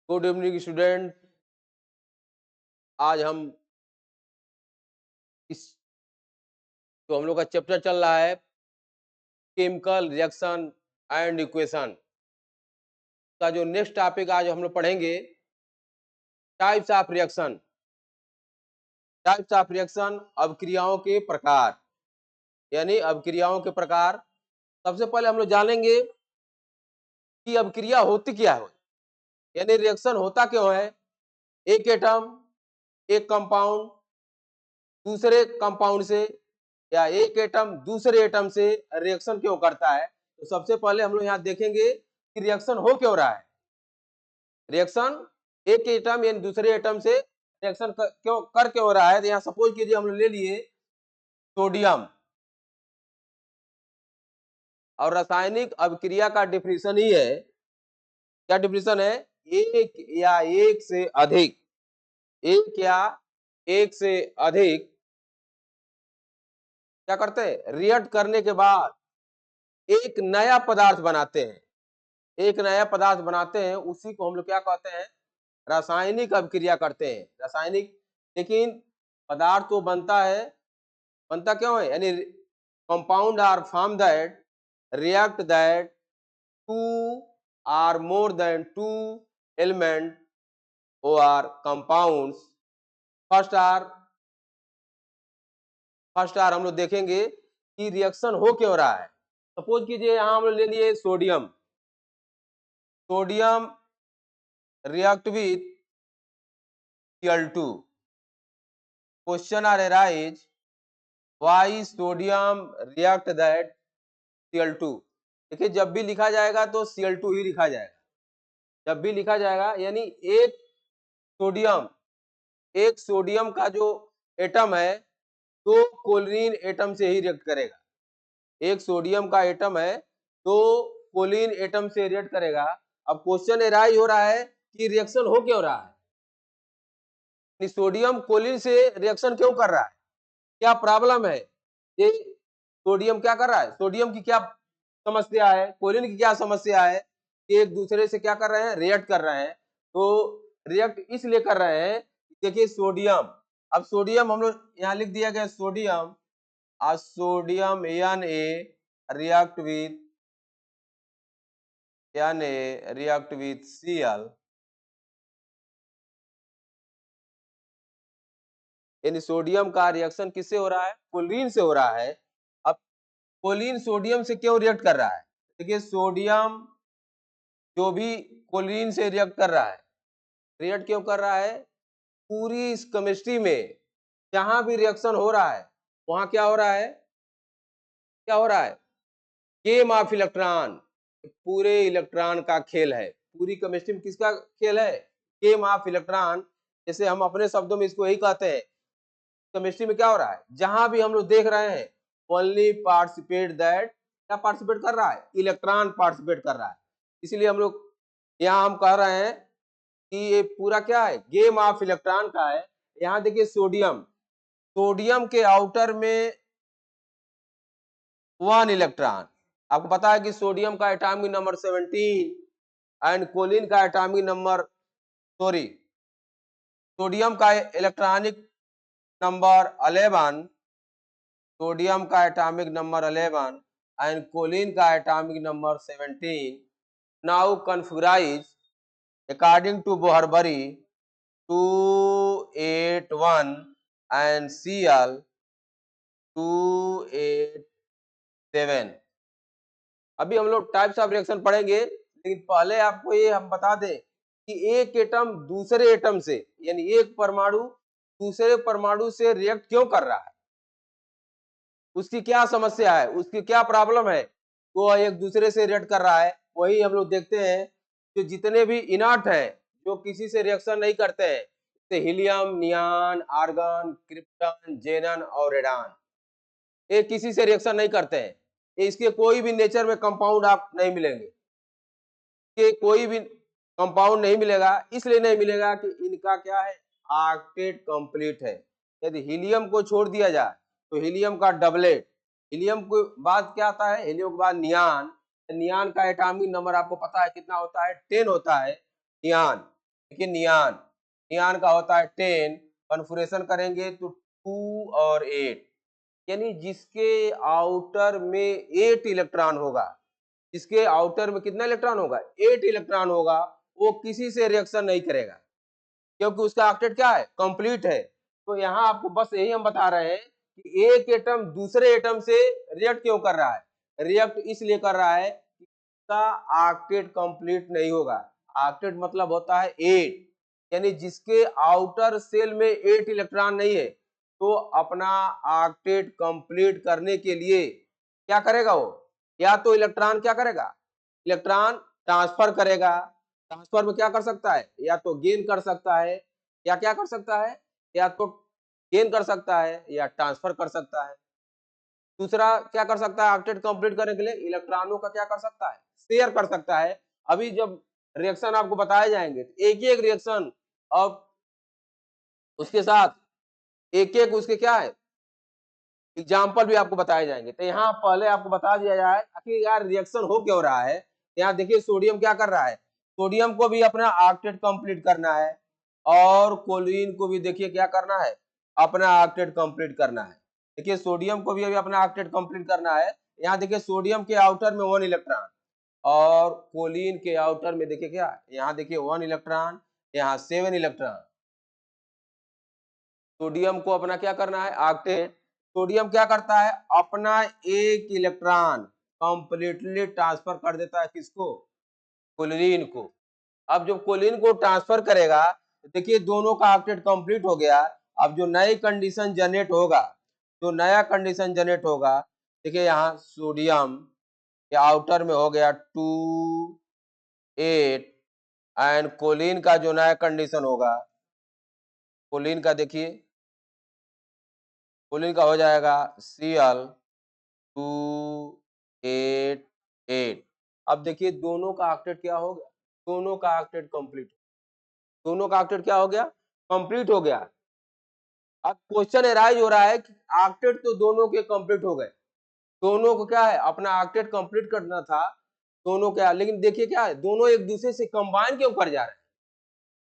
Good evening student. आज हम इस जो हम लोग का चैप्टर चल रहा है केमिकल रिएक्शन एंड इक्वेशन का जो नेक्स्ट टॉपिक आज हम लोग पढ़ेंगे types of reaction. Types of reaction अभिक्रियाओं के प्रकार, यानी अभिक्रियाओं के प्रकार। सबसे पहले हम लोग जानेंगे कि अभिक्रिया होती क्या है, यानी रिएक्शन होता क्यों है। एक एटम, एक कंपाउंड दूसरे कंपाउंड से, या एक एटम दूसरे एटम से रिएक्शन क्यों करता है। तो सबसे पहले हम लोग यहाँ देखेंगे कि रिएक्शन हो क्यों रहा है। रिएक्शन एक एटम यानी दूसरे एटम से रिएक्शन क्यों रहा है। तो यहाँ सपोज कीजिए हम लोग ले लिए सोडियम, और रासायनिक अभिक्रिया का डिफिनेशन ही है, क्या डिफिनेशन है, एक या एक से अधिक, एक या एक से अधिक क्या करते हैं, रिएक्ट करने के बाद एक नया पदार्थ बनाते हैं। एक नया पदार्थ बनाते हैं, उसी को हम लोग क्या कहते हैं, रासायनिक अभिक्रिया करते हैं। रासायनिक, लेकिन पदार्थ तो बनता है, बनता क्यों है, यानी compound are form that react that two or more than two element और कंपाउंड्स। फर्स्ट आर हम लोग देखेंगे कि रिएक्शन हो क्यों रहा है। सपोज कीजिए यहाँ हम लोग ले लिए sodium. Sodium react with Cl2. Question are arise, why sodium react that Cl2। देखिए जब भी लिखा जाएगा तो Cl2 ही लिखा जाएगा, जब भी लिखा जाएगा, यानी एक सोडियम का जो एटम है तो क्लोरीन एटम से ही रिएक्ट करेगा। एक सोडियम का एटम है तो क्लोरीन एटम से रिएक्ट करेगा। अब क्वेश्चन एराइज हो रहा है कि रिएक्शन हो क्यों रहा है, सोडियम क्लोरीन से रिएक्शन क्यों कर रहा है, क्या प्रॉब्लम है। ये सोडियम क्या कर रहा है, सोडियम की क्या समस्या है, क्लोरीन की क्या समस्या है, कि एक दूसरे से क्या कर रहे हैं, रिएक्ट कर रहे हैं। तो रिएक्ट इसलिए कर रहे हैं, देखिए सोडियम, अब सोडियम हम लोग यहाँ लिख दिया गया sodium, sodium react with Cl, यानी सोडियम का रिएक्शन किससे हो रहा है, क्लोरीन से हो रहा है। अब क्लोरीन सोडियम से क्यों रिएक्ट कर रहा है, देखिए सोडियम जो भी क्लोरीन से रिएक्ट कर रहा है, रिएक्ट क्यों कर रहा है, पूरी इस केमिस्ट्री में जहां भी रिएक्शन हो रहा है वहां क्या हो रहा है, क्या हो रहा है, गेम ऑफ इलेक्ट्रॉन, पूरे इलेक्ट्रॉन का खेल है। पूरी केमिस्ट्री में किसका खेल है, गेम ऑफ इलेक्ट्रॉन। जैसे हम अपने शब्दों में इसको यही कहते हैं, केमिस्ट्री में क्या हो रहा है, जहां भी हम लोग देख रहे हैं ओनली पार्टिसिपेट दैट, क्या पार्टिसिपेट कर रहा है, इलेक्ट्रॉन पार्टिसिपेट कर रहा है। इसलिए हम लोग यहाँ हम कह रहे हैं कि ये पूरा क्या है, गेम ऑफ इलेक्ट्रॉन का है। यहाँ देखिए सोडियम, सोडियम के आउटर में 1 इलेक्ट्रॉन, आपको पता है कि सोडियम का एटॉमिक नंबर 17 एंड क्लोरीन का एटॉमिक नंबर, सॉरी, सोडियम का इलेक्ट्रॉनिक नंबर 11, सोडियम का एटॉमिक नंबर 11 एंड क्लोरीन का atomic number 17। Now configurise according to Boharbari 281 and Cl 287। अभी हम लोग टाइप्स ऑफ रिएक्शन पढ़ेंगे, लेकिन पहले आपको ये हम बता दें कि एक एटम दूसरे एटम से, यानी एक परमाणु दूसरे परमाणु से रिएक्ट क्यों कर रहा है, उसकी क्या समस्या है, उसकी क्या प्रॉब्लम है, वो एक दूसरे से रिएक्ट कर रहा है। वही हम लोग देखते हैं जो जितने भी इनर्ट है, जो किसी से रिएक्शन नहीं करते हैं, जैसे हीलियम, नियान, आर्गन, क्रिप्टन, जेनन और रेडान, ये किसी से रिएक्शन नहीं करते हैं। ये इसके कोई भी नेचर में कंपाउंड आप नहीं मिलेंगे, कि कोई भी कंपाउंड नहीं मिलेगा। इसलिए नहीं मिलेगा कि इनका क्या है, ऑक्टेट कंप्लीट है। यदि हीलियम को छोड़ दिया जाए तो हीलियम का डबलेट, हीलियम के बाद क्या आता है, हीलियम के बाद नियान, नियान का एटॉमिक नंबर आपको पता है कितना होता है, 10 होता है नियान। देखिए नियान, नियान का होता है 10, कन्फोर्मेशन करेंगे तो 2 और 8, यानी जिसके आउटर में 8 इलेक्ट्रॉन होगा, जिसके आउटर में कितना इलेक्ट्रॉन होगा, 8 इलेक्ट्रॉन होगा, वो किसी से रिएक्शन नहीं करेगा, क्योंकि उसका ऑक्टेट क्या है, कंप्लीट है। तो यहाँ आपको बस यही हम बता रहे हैं कि एक एटम दूसरे एटम से रिएक्ट क्यों कर रहा है, रिएक्ट इसलिए कर रहा है कि उसका ऑक्टेट कंप्लीट नहीं होगा। ऑक्टेट मतलब होता है 8, यानी जिसके आउटर सेल में 8 इलेक्ट्रॉन नहीं है, तो अपना ऑक्टेट कंप्लीट करने के लिए क्या करेगा वो, या तो इलेक्ट्रॉन क्या करेगा, इलेक्ट्रॉन ट्रांसफर करेगा, ट्रांसफर में क्या कर सकता है, या तो गेन कर सकता है, या क्या कर सकता है, या तो गेन कर सकता है या ट्रांसफर कर सकता है। दूसरा क्या कर सकता है, ऑक्टेट कंप्लीट करने के लिए इलेक्ट्रॉनों का क्या कर सकता है, शेयर कर सकता है। अभी जब रिएक्शन आपको बताए जाएंगे तो एक एक रिएक्शन और उसके साथ एक एक उसके क्या है, एग्जाम्पल भी आपको बताए जाएंगे। तो यहाँ पहले आपको बता दिया जाए आखिर यार रिएक्शन हो क्यों रहा है। यहाँ देखिए सोडियम क्या कर रहा है, सोडियम को भी अपना ऑक्टेट कंप्लीट करना है और क्लोरीन को भी देखिए क्या करना है, अपना ऑक्टेट कंप्लीट करना है। देखिए सोडियम को भी अभी अपना ऑक्टेट कंप्लीट करना है। यहाँ देखिए सोडियम के आउटर में 1 इलेक्ट्रॉन और क्लोरीन के आउटर में देखिए क्या, यहाँ देखिए 1 इलेक्ट्रॉन, यहाँ 7 इलेक्ट्रॉन। सोडियम को अपना क्या करना है, ऑक्टेट। सोडियम क्या करता है, अपना एक इलेक्ट्रॉन कंप्लीटली ट्रांसफर कर देता है किसको, क्लोरीन को। अब जब क्लोरीन को ट्रांसफर करेगा तो देखिए दोनों का ऑक्टेट कंप्लीट हो गया। अब जो नई कंडीशन जनरेट होगा, जो नया कंडीशन जनरेट होगा, देखिए यहाँ सोडियम के आउटर में हो गया 2 8 एंड क्लोरीन का जो नया कंडीशन होगा, क्लोरीन का देखिए, क्लोरीन का हो जाएगा Cl288। अब देखिए दोनों का ऑक्टेट क्या हो गया, दोनों का ऑक्टेट कंप्लीट, दोनों का ऑक्टेट क्या हो गया, कंप्लीट हो गया। अब क्वेश्चन एराइज हो रहा है कि ऑक्टेट तो दोनों के कंप्लीट हो गए, दोनों को क्या है अपना ऑक्टेट कंप्लीट करना था दोनों क्या, लेकिन देखिए क्या है दोनों एक दूसरे से कंबाइन क्यों कर जा रहे हैं।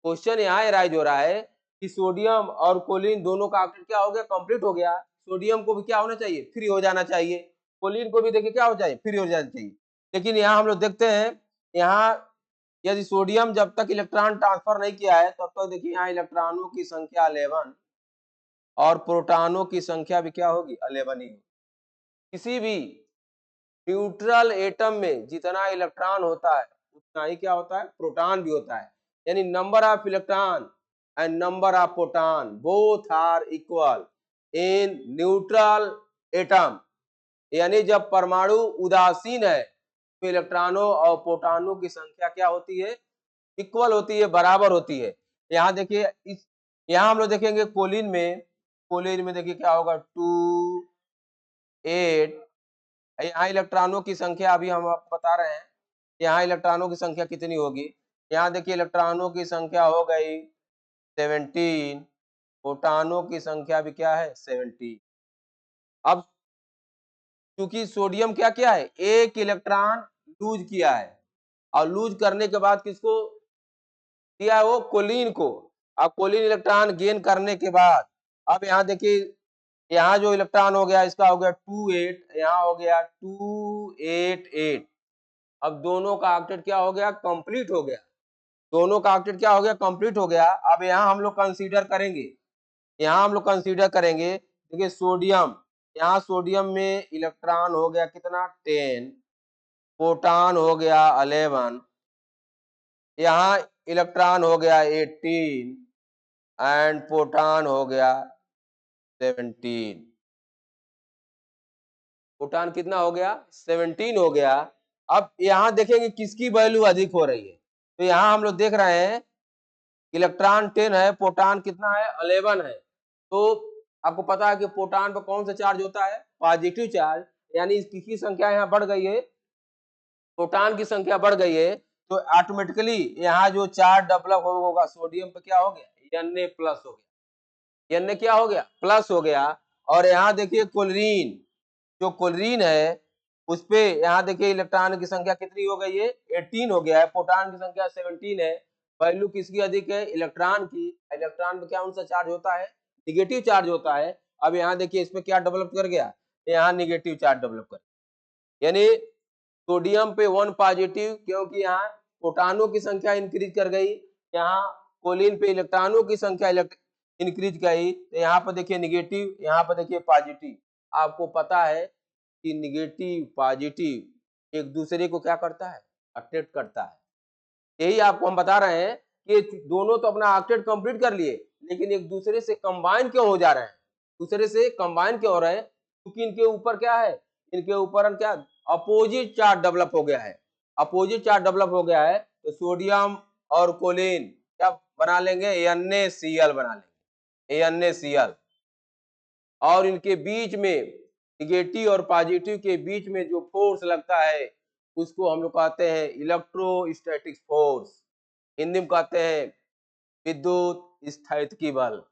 क्वेश्चन यहाँ एराइज हो रहा है कि सोडियम और क्लोरीन दोनों का ऑक्टेट क्या हो गया, कंप्लीट हो गया। सोडियम को भी क्या होना चाहिए, फ्री हो जाना चाहिए। क्लोरीन को भी देखिए क्या हो जाए, फ्री हो जाना चाहिए। लेकिन यहाँ हम लोग देखते हैं, यहाँ यदि सोडियम जब तक इलेक्ट्रॉन ट्रांसफर नहीं किया है तब तक देखिए यहाँ इलेक्ट्रॉनों की संख्या 11 और प्रोटॉनों की संख्या भी क्या होगी, 11 ही। किसी भी न्यूट्रल एटम में जितना इलेक्ट्रॉन होता है उतना ही क्या होता है, प्रोटॉन भी होता है। यानी number of electron and number of proton both are equal in neutral atom. यानी जब परमाणु उदासीन है तो इलेक्ट्रॉनों और प्रोटॉनों की संख्या क्या होती है, इक्वल होती है, बराबर होती है। यहाँ देखिए इस, यहाँ हम लोग देखेंगे कोलिन में, कोलिन में देखिए क्या होगा 2 8। यहाँ इलेक्ट्रॉनों की संख्या अभी हम आपको बता रहे हैं, यहाँ इलेक्ट्रॉनों की संख्या कितनी होगी। यहाँ देखिए इलेक्ट्रॉनों की संख्या हो गई 17, प्रोटॉनों की संख्या भी क्या है 17। अब क्योंकि सोडियम क्या किया है, एक इलेक्ट्रॉन लूज किया है और लूज करने के बाद किसको दिया है, वो कोलिन को। अब कोलिन इलेक्ट्रॉन गेन करने के बाद अब यहाँ देखिए, यहाँ जो इलेक्ट्रॉन हो गया इसका हो गया 28, यहाँ हो गया 288। अब दोनों का ऑक्टेट क्या हो गया, कंप्लीट हो गया। दोनों का ऑक्टेट क्या हो गया, कंप्लीट हो गया। अब यहाँ हम लोग कंसीडर करेंगे, यहाँ हम लोग कंसीडर करेंगे, देखिए सोडियम, यहाँ सोडियम में इलेक्ट्रॉन हो गया कितना 10, प्रोटॉन हो गया 11, यहाँ इलेक्ट्रॉन हो गया 18 एंड प्रोटॉन हो गया 17। प्रोटॉन कितना हो गया, 17 हो गया। अब यहाँ देखेंगे किसकी वैल्यू अधिक हो रही है, तो यहाँ हम लोग देख रहे हैं इलेक्ट्रॉन 10 है, प्रोटॉन कितना है 11 है। तो आपको पता है कि प्रोटॉन पर कौन सा चार्ज होता है, पॉजिटिव चार्ज। यानी इसकी संख्या यहाँ बढ़ गई है, प्रोटॉन की संख्या बढ़ गई है, तो ऑटोमेटिकली यहाँ जो चार्ज डेवलप होगा सोडियम पे क्या हो गया, Na प्लस हो गया, Na क्या हो गया, प्लस हो गया। और यहाँ देखिए क्लोरीन, जो क्लोरीन है उस पे यहाँ देखिए इलेक्ट्रॉन की संख्या कितनी हो गई है, 18 हो गया है, प्रोटॉन की संख्या 17 है। वैल्यू किसकी अधिक है? इलेक्ट्रॉन की। इलेक्ट्रॉन में क्या उनसा चार्ज होता है? निगेटिव चार्ज होता है। अब यहाँ देखिए इसमें क्या डेवलप कर गया, यहाँ निगेटिव चार्ज डेवलप कर, यानी सोडियम पे 1 पॉजिटिव, क्योंकि यहाँ प्रोटॉनों की संख्या इंक्रीज कर गई, यहाँ कोलिन पे इलेक्ट्रॉनों की संख्या इंक्रीज गई, तो यहाँ पर देखिए निगेटिव, यहाँ पर देखिए पॉजिटिव। आपको पता है कि निगेटिव पॉजिटिव एक दूसरे को क्या करता है? अट्रैक्ट करता है। यही आपको हम बता रहे हैं कि दोनों तो अपना ऑक्टेट कंप्लीट कर लिए, लेकिन एक दूसरे से कंबाइन क्यों हो जा रहे हैं? दूसरे से कंबाइन क्यों हो रहे हैं? क्योंकि इनके ऊपर क्या है? इनके ऊपर क्या अपोजिट चार्ज डेवलप हो गया है। अपोजिट चार्ज डेवलप हो गया है तो सोडियम और कोलिन क्या बना लेंगे? NaCl बना लेंगे, NaCl। और इनके बीच में निगेटिव और पॉजिटिव के बीच में जो फोर्स लगता है उसको हम लोग कहते हैं इलेक्ट्रोस्टैटिक फोर्स, हिंदी में कहते हैं विद्युत स्थैतिकी बल।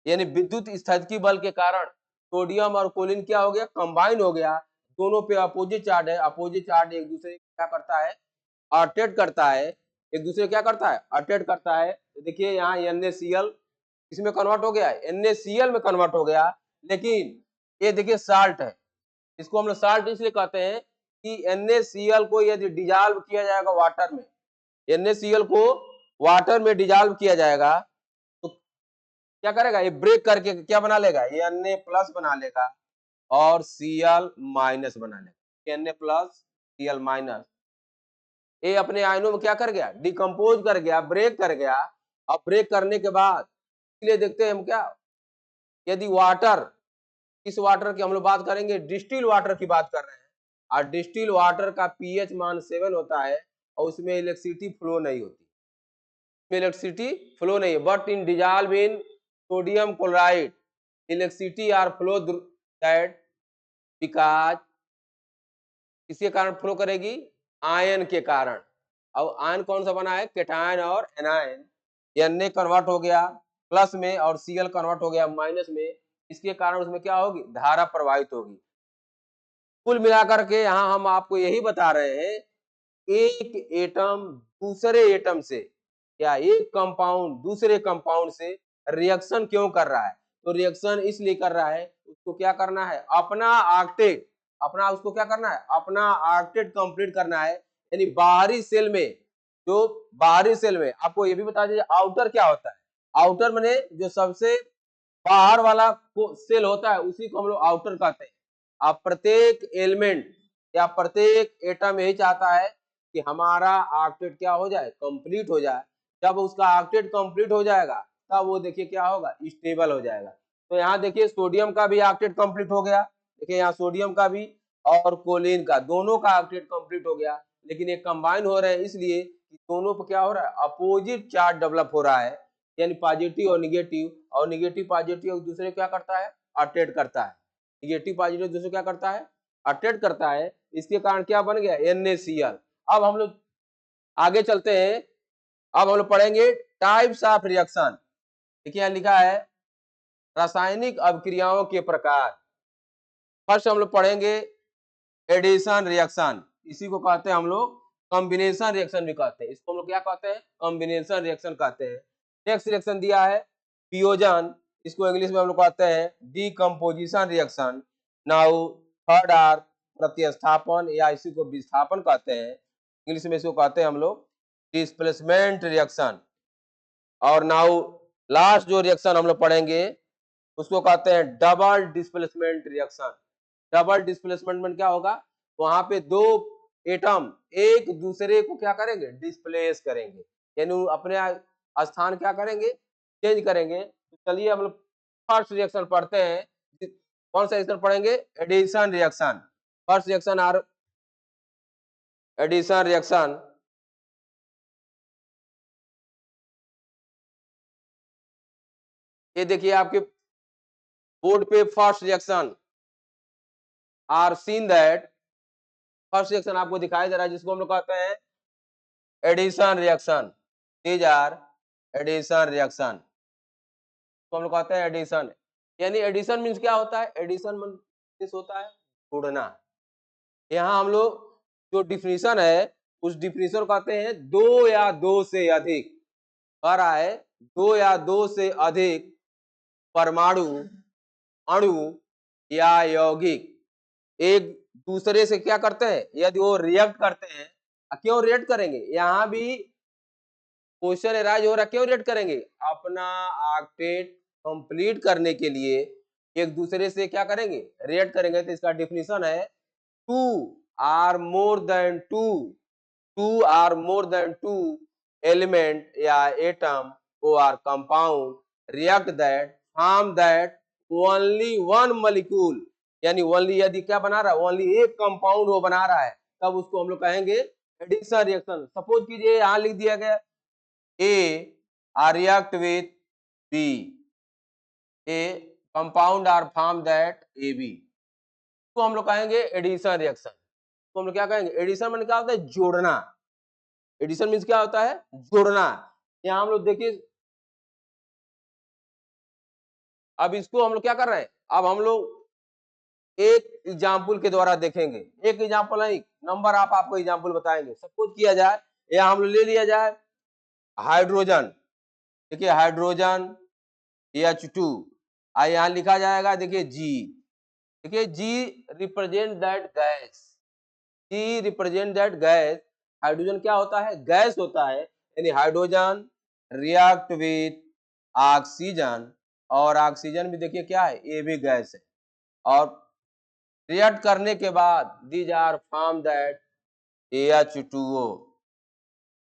यानी विद्युत स्थैतिकी बल के कारण सोडियम और कोलिन क्या हो गया? कंबाइन हो गया। दोनों पे अपोजिट चार्ज है, अपोजिट चार्ज एक दूसरे को क्या करता है? अट्रैक्ट करता है। एक दूसरे क्या करता है? अट्रैक्ट करता है। तो देखिए यहाँ NaCl इसमें कन्वर्ट हो गया है, NaCl में कन्वर्ट हो गया, लेकिन ये देखिए साल्ट है। इसको हम लोग साल्ट इसलिए कहते हैं कि NaCl को यदि डिजॉल्व किया जाएगा वाटर में, NaCl को वाटर में डिजॉल्व किया जाएगा तो क्या करेगा? ये ब्रेक करके क्या बना लेगा? ये Na प्लस बना लेगा और Cl माइनस बना लेगा। Na प्लस Cl माइनस, ये अपने आयनों में क्या कर गया? डिकम्पोज कर गया, ब्रेक कर गया। अब ब्रेक करने के बाद इसलिए देखते हैं हम क्या, यदि वाटर, इस वाटर की हम लोग बात करेंगे, डिस्टिल वाटर की बात कर रहे हैं, और डिस्टिल वाटर का pH मान 7 होता है और उसमें इलेक्ट्रिसिटी फ्लो नहीं होती, इलेक्ट्रिसिटी फ्लो नहीं है, but in dissolve in sodium chloride electricity are flow that because, किसके कारण फ्लो करेगी? आयन के कारण। अब आयन कौन सा बना है? केटायन और एनायन। Na कन्वर्ट हो गया प्लस में और Cl कन्वर्ट हो गया माइनस में, इसके कारण उसमें क्या होगी? धारा प्रवाहित होगी। कुल मिलाकर के यहाँ हम आपको यही बता रहे हैं, एक एटम दूसरे एटम से या एक कंपाउंड दूसरे कंपाउंड से रिएक्शन क्यों कर रहा है? तो रिएक्शन इसलिए कर रहा है, उसको क्या करना है? अपना ऑक्टेट, अपना उसको क्या करना है? अपना ऑक्टेट कंप्लीट करना है। यानी बाहरी सेल में, जो बाहरी सेल में आपको ये भी बता दीजिए आउटर क्या होता है? आउटर माने जो सबसे बाहर वाला सेल होता है उसी को हम लोग आउटर कहते हैं। अब प्रत्येक एलिमेंट या प्रत्येक एटम यही चाहता है कि हमारा ऑक्टेट क्या हो जाए? कंप्लीट हो जाए। जब उसका ऑक्टेट कंप्लीट हो जाएगा तब वो देखिए क्या होगा? स्टेबल हो जाएगा। तो यहाँ देखिए सोडियम का भी ऑक्टेट कंप्लीट हो गया, देखिए यहाँ सोडियम का भी और कोलिन का, दोनों का ऑक्टेट कंप्लीट हो गया, लेकिन ये कंबाइन हो रहे हैं इसलिए कि दोनों पर क्या हो रहा है? अपोजिट चार्ज डेवलप हो रहा है, यानी पॉजिटिव और निगेटिव, और निगेटिव पॉजिटिव एक दूसरे क्या करता है? अट्रैक्ट करता है। निगेटिव पॉजिटिव दूसरे क्या करता है? अट्रैक्ट करता है। इसके कारण क्या बन गया? NaCl। अब हम लोग आगे चलते हैं, अब हम लोग पढ़ेंगे टाइप्स ऑफ रिएक्शन। देखिए यहाँ लिखा है रासायनिक अभिक्रियाओं के प्रकार। फर्स्ट हम लोग पढ़ेंगे एडिशन रिएक्शन, इसी को कहते हैं हम लोग कॉम्बिनेशन रिएक्शन भी कहते हैं। इसको हम लोग क्या कहते हैं? कॉम्बिनेशन रिएक्शन कहते हैं। नेक्स्ट रिएक्शन दिया है पियोजन, इसको इंग्लिश में हम लोग कहते हैं decomposition reaction. Now third are प्रतिस्थापन, या इसी को विस्थापन कहते हैं, इंग्लिश में इसको कहते हैं हम लोग डिस्प्लेसमेंट रिएक्शन। और नाउ लास्ट जो रिएक्शन हम लोग पढ़ेंगे उसको कहते हैं double displacement reaction. Double displacement में क्या होगा? वहां पे दो एटम एक दूसरे को क्या करेंगे? डिस्प्लेस करेंगे, यानी अपने स्थान क्या करेंगे? चेंज करेंगे। तो चलिए हम लोग फर्स्ट रिएक्शन पढ़ते हैं। कौन सा रिएक्शन पढ़ेंगे? Addition reaction. First reaction are addition reaction. ये देखिए आपके बोर्ड पे first reaction are seen that, first reaction आपको दिखाई दे रहा है जिसको हम लोग कहते हैं addition reaction. These are addition reaction, तो हम लोग कहते हैं एडिशन। यानी एडिशन मीन्स क्या होता है? एडिशन मीन्स होता है जोड़ना। यहाँ हम लोग जो डिफिनीशन है उस डिफिनीशन को कहते हैं दो या दो से अधिक। कह रहा है दो या दो से अधिक परमाणु, अणु या यौगिक एक दूसरे से क्या करते हैं, यदि वो रिएक्ट करते हैं, क्यों रिएक्ट करेंगे, यहाँ भी क्वेश्चन एराइज हो रहा है, क्यों रिएक्ट करेंगे, अपना ऑक्टेट कंप्लीट करने के लिए एक दूसरे से क्या करेंगे, रिएक्ट करेंगे। तो इसका डिफिनीशन है two or more than two element या एटम और compound react that form that only one molecule, यानी ओनली यदि क्या बना रहा है, ओनली एक कंपाउंड वो बना रहा है, तब उसको हम लोग कहेंगे एडिशन रिएक्शन। सपोज कीजिए यहां लिख दिया गया A are react with B, A compound are formed that AB, तो हम लोग कहेंगे एडिशन रिएक्शन। तो हम लोग क्या कहेंगे, एडिशन मीन क्या होता है, जोड़ना। एडिशन मीन्स क्या होता है, जोड़ना। यहाँ हम लोग देखिए, अब इसको हम लोग क्या कर रहे हैं, अब हम लोग एक एग्जाम्पल के द्वारा देखेंगे, एक एग्जाम्पल नहीं, नंबर आपको एग्जाम्पल बताएंगे। सपोज किया जाए, या हम लोग ले लिया जाए हाइड्रोजन, देखिए हाइड्रोजन H2, यहाँ लिखा जाएगा, देखिए G, देखिए G represent that gas, G represent that gas. Hydrogen क्या होता है, गैस होता है, यानी हाइड्रोजन रिएक्ट विथ ऑक्सीजन, और ऑक्सीजन भी देखिए क्या है, ये भी गैस है, और रिएक्ट करने के बाद these are form that H2O,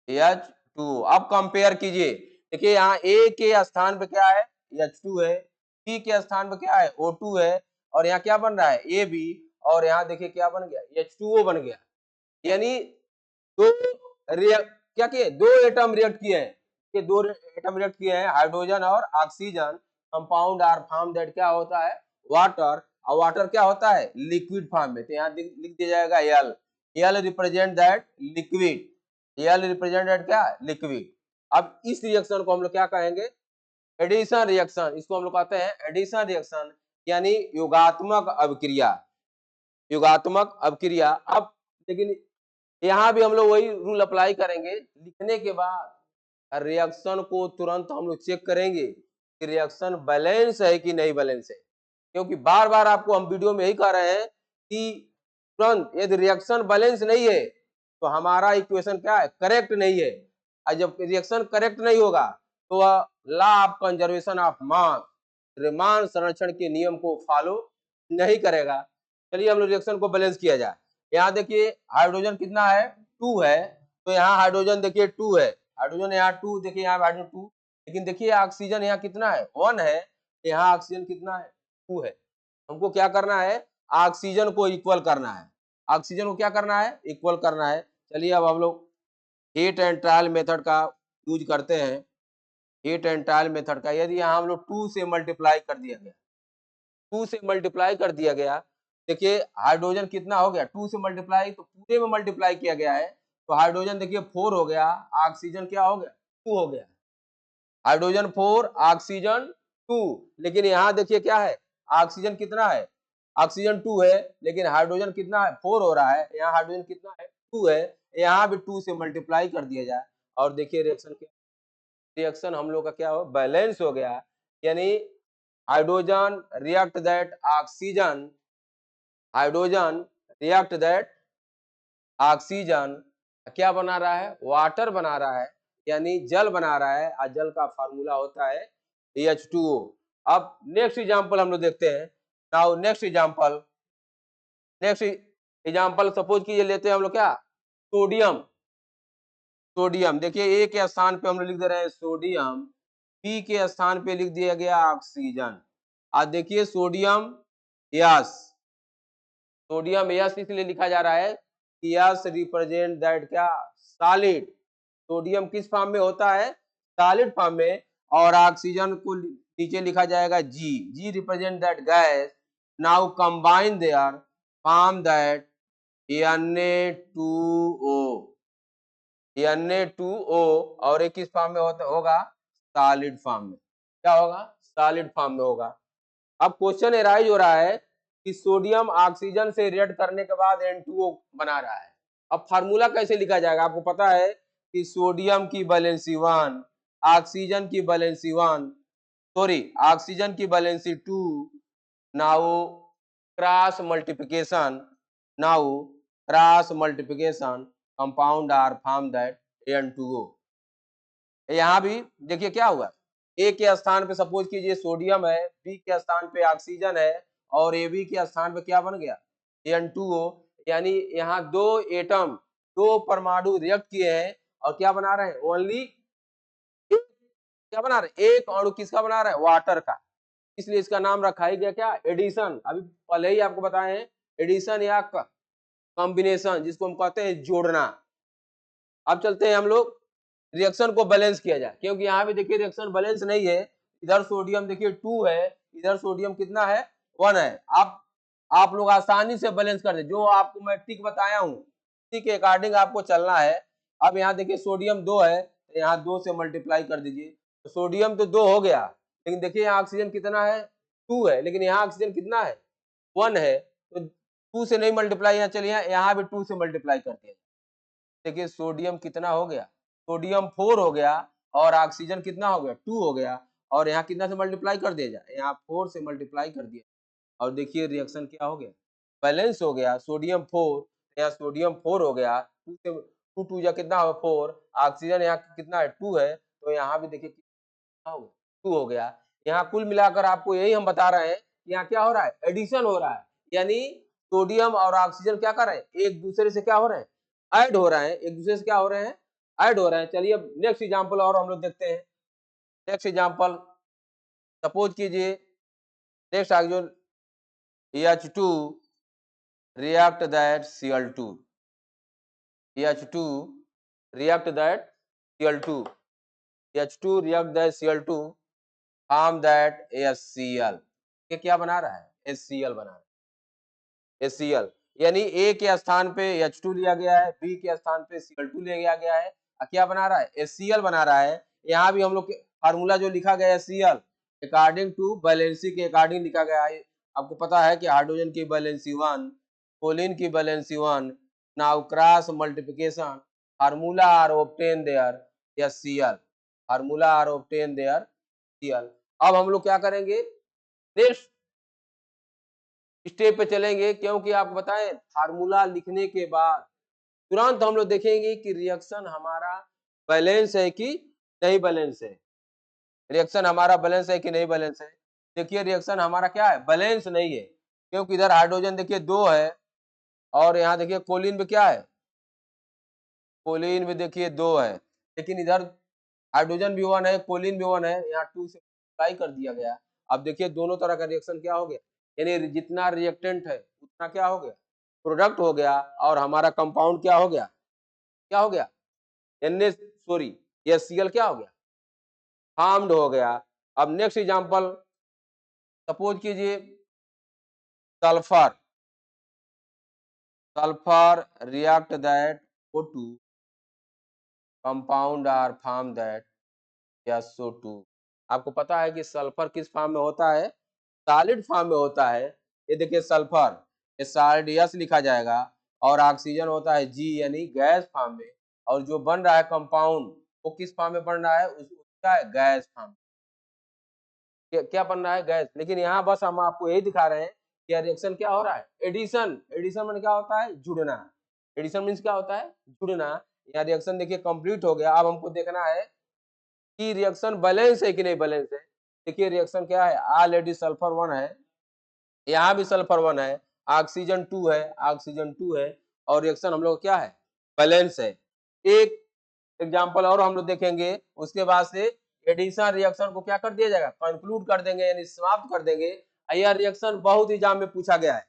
H2O। अब कंपेयर कीजिए, देखिए यहाँ A के स्थान पे क्या है, H2 है, B के स्थान पे क्या है, O2 है, और यहाँ क्या बन रहा है, AB, और यहाँ देखिए क्या बन गया, H2O बन गया। यानी दो क्या किए, दो एटम रिएक्ट किए हैं, ये दो एटम रिएक्ट किए हैं, हाइड्रोजन और oxygen, compound are form that क्या होता है, वाटर, और वाटर क्या होता है, लिक्विड फॉर्म में। तो यहाँ लिख दिया जाएगा L, L represent that liquid, L represent that क्या, लिक्विड। अब इस रिएक्शन को हम लोग क्या कहेंगे, एडिशन रिएक्शन। इसको हम लोग कहते हैं एडिशन रिएक्शन, यानी योगात्मक अभिक्रिया, योगात्मक अभिक्रिया। अब लेकिन यहाँ भी हम लोग वही रूल अप्लाई करेंगे, लिखने के बाद रिएक्शन को तुरंत हम लोग चेक करेंगे कि रिएक्शन बैलेंस है कि नहीं बैलेंस है, क्योंकि बार बार आपको हम वीडियो में यही कह रहे हैं कि तुरंत यदि रिएक्शन बैलेंस नहीं है तो हमारा इक्वेशन क्या है, करेक्ट नहीं है, और जब रिएक्शन करेक्ट नहीं होगा तो law of conservation of mass, मान संरक्षण के नियम को फॉलो नहीं करेगा। चलिए हम लोग रिएक्शन को बैलेंस किया जाए। यहाँ देखिए हाइड्रोजन कितना है, 2 है, तो यहाँ हाइड्रोजन देखिए 2 है, हाइड्रोजन यहाँ 2, देखिए यहाँ हाइड्रोजन 2, लेकिन देखिए ऑक्सीजन यहाँ कितना है, 1 है, यहाँ ऑक्सीजन कितना है, 2 है। हमको क्या करना है, ऑक्सीजन को इक्वल करना है, ऑक्सीजन को क्या करना है, इक्वल करना है। चलिए अब हम लोग हीट एंड ट्रायल मेथड का यूज करते हैं। हीट एंड ट्रायल मेथड का, यदि यहाँ हम लोग 2 से मल्टीप्लाई कर दिया गया, 2 से मल्टीप्लाई कर दिया गया, देखिए हाइड्रोजन कितना हो गया, 2 से मल्टीप्लाई, तो पूरे में मल्टीप्लाई किया गया है, तो हाइड्रोजन देखिए 4 हो गया, ऑक्सीजन क्या हो गया, 2 हो गया, हाइड्रोजन 4, ऑक्सीजन 2। लेकिन यहाँ देखिए क्या है, ऑक्सीजन कितना है, ऑक्सीजन 2 है, लेकिन हाइड्रोजन कितना है, 4 हो रहा है, यहाँ हाइड्रोजन कितना है, 2 है, यहाँ भी 2 से मल्टीप्लाई कर दिया जाए, और देखिए रिएक्शन क्या, रिएक्शन हम लोग का क्या हो, बैलेंस हो गया। यानी hydrogen react that oxygen, hydrogen react that oxygen क्या बना रहा है, वाटर बना रहा है, यानी जल बना रहा है, और जल का फार्मूला होता है H2O। अब नेक्स्ट एग्जांपल हम लोग देखते हैं। नाउ नेक्स्ट एग्जांपल सपोज कीजिए लेते हैं हम लोग क्या, सोडियम, सोडियम देखिए ए के स्थान पे हम लोग लिख दे रहे हैं सोडियम, पी के स्थान पे लिख दिया गया ऑक्सीजन। आज देखिए सोडियम यस, सोडियम यस इसलिए लिखा जा रहा है कि यस रिप्रेजेंट दैट क्या, सॉलिड, सोडियम किस फॉर्म में होता है, सॉलिड फॉर्म में, और ऑक्सीजन को नीचे लिखा जाएगा G, G represent that gas. Now combine there form that Na2O, Na2O, और एक किस फॉर्म में होगा, सॉलिड फॉर्म में, क्या होगा, सॉलिड फॉर्म में होगा। अब क्वेश्चन एराइज हो रहा है कि सोडियम ऑक्सीजन से रिएक्ट करने के बाद N2O बना रहा है। अब फार्मूला कैसे लिखा जाएगा, आपको पता है कि सोडियम की वैलेंसी 1, ऑक्सीजन की वैलेंसी 1, सॉरी ऑक्सीजन की valency 2, now cross multiplication, now cross multiplication compound are form that N2O। यहाँ भी देखिए क्या हुआ, ए के स्थान पे सपोज कीजिए सोडियम है, बी के स्थान पे ऑक्सीजन है और ए बी के स्थान पे क्या बन गया N2O। यानी यहाँ दो एटम, दो परमाणु रिएक्ट किए हैं और क्या बना रहे हैं, ओनली क्या बना रहे हैं, एक अणु किसका बना रहे हैं, वाटर का। इसलिए इसका नाम रखा ही गया क्या, एडिशन। अभी पहले ही आपको बताए हैं एडिशन या कॉम्बिनेशन, जिसको हम कहते हैं जोड़ना। अब चलते हैं हम लोग रिएक्शन को बैलेंस किया जाए, क्योंकि यहाँ पे देखिए रिएक्शन बैलेंस नहीं है। इधर सोडियम देखिए 2 है, इधर सोडियम कितना है 1 है। आप लोग आसानी से बैलेंस कर दे, जो आपको मैं ट्रिक बताया हूँ उसी के अकॉर्डिंग आपको चलना है। अब यहाँ देखिए सोडियम 2 है, तो यहाँ 2 से मल्टीप्लाई कर दीजिए, तो सोडियम तो 2 हो गया, लेकिन देखिए यहाँ ऑक्सीजन कितना है 2 है, लेकिन यहाँ ऑक्सीजन कितना है 1 है, तो 2 से नहीं मल्टीप्लाई, यहाँ चलिए यहाँ भी 2 से मल्टीप्लाई करते हैं। देखिए सोडियम कितना हो गया, सोडियम 4 हो गया और ऑक्सीजन कितना हो गया 2 हो गया, और यहाँ कितना से मल्टीप्लाई कर दिया जाए, यहाँ 4 से मल्टीप्लाई कर दिया और देखिए रिएक्शन क्या हो गया, बैलेंस हो गया। सोडियम 4, यहाँ सोडियम 4 हो गया, 2 से 2 2 जा कितना हो 4, ऑक्सीजन यहाँ कितना है 2 है, तो यहाँ भी देखिए कितना हो गया 2 हो गया। यहाँ कुल मिलाकर आपको यही हम बता रहे हैं कि यहाँ क्या हो रहा है, एडिशन हो रहा है, यानी सोडियम और ऑक्सीजन क्या कर रहे हैं, एक दूसरे से क्या हो रहे हैं, ऐड हो रहे हैं, एक दूसरे से क्या हो रहे हैं, ऐड हो रहे हैं। चलिए अब नेक्स्ट एग्जांपल और हम लोग देखते हैं। नेक्स्ट एग्जांपल सपोज कीजिए, नेक्स्ट आगे जो H2 react that Cl2, H2 react that Cl2, H2 react that Cl2 form that HCl। ये क्या बना रहा है, HCl बना रहा है, HCl। यानी A के स्थान पे H2 लिया गया है, B के स्थान पे Cl2 लिया गया है, क्या बना रहा है, HCl बना रहा है। यहाँ भी हम लोग फार्मूला जो लिखा गया है HCl अकॉर्डिंग टू वैलेंसी के अकॉर्डिंग लिखा गया है। आपको पता है कि हाइड्रोजन की वैलेंसी 1, कोलिन की valency 1, now cross multiplication formula are obtain there HCl, formula are obtain there HCl। अब हम लोग क्या करेंगे, नेक्स्ट स्टेप पे चलेंगे, क्योंकि आपको बताएं फार्मूला लिखने के बाद तुरंत हम लोग देखेंगे कि रिएक्शन हमारा बैलेंस है कि नहीं बैलेंस है, रिएक्शन हमारा बैलेंस है कि नहीं बैलेंस है। देखिए रिएक्शन हमारा क्या है, बैलेंस नहीं है, क्योंकि इधर हाइड्रोजन देखिए 2 है और यहाँ देखिए कोलिन में क्या है, कोलिन में देखिए 2 है, लेकिन इधर हाइड्रोजन भी 1 है, कोलिन भी 1 है, यहाँ 2 से मल्टीप्लाई कर दिया गया। अब देखिए दोनों तरह का रिएक्शन क्या हो गया, यानी जितना रिएक्टेंट है उतना क्या हो गया, प्रोडक्ट हो गया, और हमारा कंपाउंड क्या हो गया, क्या हो गया, Na सॉरी HCl क्या हो गया, फॉर्म्ड हो गया। अब नेक्स्ट एग्जांपल सपोज कीजिए sulphur, sulphur react that O2 compound are form that SO2। आपको पता है कि सल्फर किस फॉर्म में होता है, सॉलिड फॉर्म में होता है। ये देखिए सल्फर, ये सॉलिड S लिखा जाएगा, और ऑक्सीजन होता है G यानी गैस फॉर्म में, और जो बन रहा है कंपाउंड वो किस फॉर्म में बन रहा है, उसका है गैस फॉर्म। क्या बन रहा है, गैस। लेकिन यहाँ बस हम आपको यही दिखा रहे हैं कि रिएक्शन क्या हो रहा है, एडिशन। एडिशन में क्या होता है, जुड़ना। एडिशन मीन्स क्या होता है, जुड़ना। यहाँ रिएक्शन देखिए कंप्लीट हो गया। अब हमको देखना है कि रिएक्शन बैलेंस है कि नहीं बैलेंस है। देखिए रिएक्शन क्या है, ऑलरेडी सल्फर 1 है, यहाँ भी सल्फर 1 है, ऑक्सीजन 2 है, ऑक्सीजन 2 है, और रिएक्शन हम लोग क्या है, बैलेंस है। एक एग्जांपल और हम लोग देखेंगे, उसके बाद से एडिशन रिएक्शन को क्या कर दिया जाएगा, कंक्लूड कर देंगे, यानी समाप्त कर देंगे। यह रिएक्शन बहुत एग्जाम में पूछा गया है।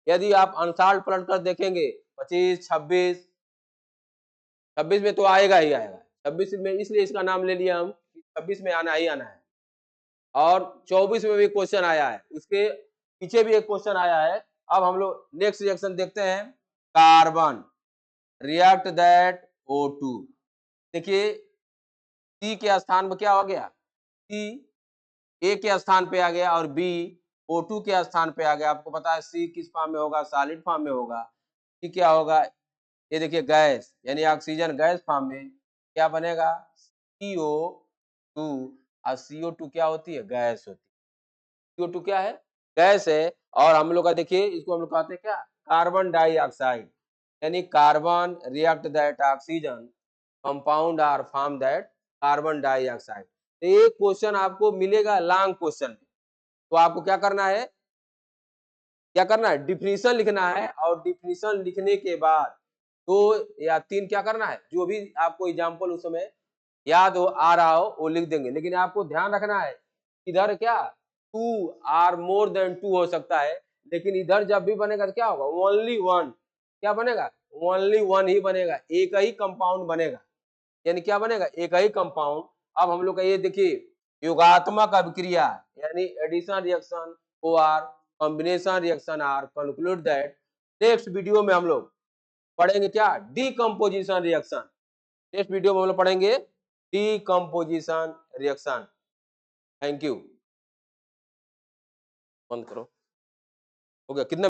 यदि आप अनसॉल्व पलट कर देखेंगे 25, 26, 26 में तो आएगा ही आएगा, 26 में इसलिए इसका नाम ले लिया हम, 26 में आना ही आना है। और 24 में भी क्वेश्चन आया है, उसके पीछे भी एक क्वेश्चन आया है। अब हम लोग नेक्स्ट रिएक्शन देखते हैं, कार्बन रिएक्ट दैट O2। देखिए सी के स्थान पर क्या हो गया, सी ए के स्थान पे आ गया और बी O2 के स्थान पे आ गया। आपको पता है सी किस फॉर्म में होगा, सॉलिड फॉर्म में होगा। सी क्या होगा, ये देखिए गैस, यानी ऑक्सीजन गैस फॉर्म में क्या बनेगा, CO और CO2 क्या होती है? गैस होती है। CO2 क्या है? गैस है। और हम लोग का देखिए इसको हम लोग कहते हैं क्या? Carbon dioxide. यानी carbon react that oxygen, compound are form that carbon dioxide. तो ये क्वेश्चन आपको मिलेगा लॉन्ग क्वेश्चन में। तो आपको क्या करना है? क्या करना है? डिफिनीशन लिखना है, और डिफिनीशन लिखने के बाद 2 या 3 क्या करना है? जो भी आपको एग्जाम्पल उस समय याद हो, आ रहा हो, वो लिख देंगे। लेकिन आपको ध्यान रखना है, इधर क्या 2 आर मोर देन 2 हो सकता है, लेकिन इधर जब भी बनेगा तो क्या होगा? Only one. क्या बनेगा? ओनली वन ही बनेगा, एक ही कंपाउंड बनेगा। यानी क्या बनेगा? एक ही कंपाउंड। अब हम लोग का ये देखिए योगात्मक अभिक्रिया यानी एडिशन रिएक्शन और combination reaction are conclude that. Next video में हम लोग पढ़ेंगे क्या? Decomposition reaction. नेक्स्ट वीडियो में हम लोग पढ़ेंगे डीकम्पोजिशन रिएक्शन। Thank you. बंद करो। हो गया कितने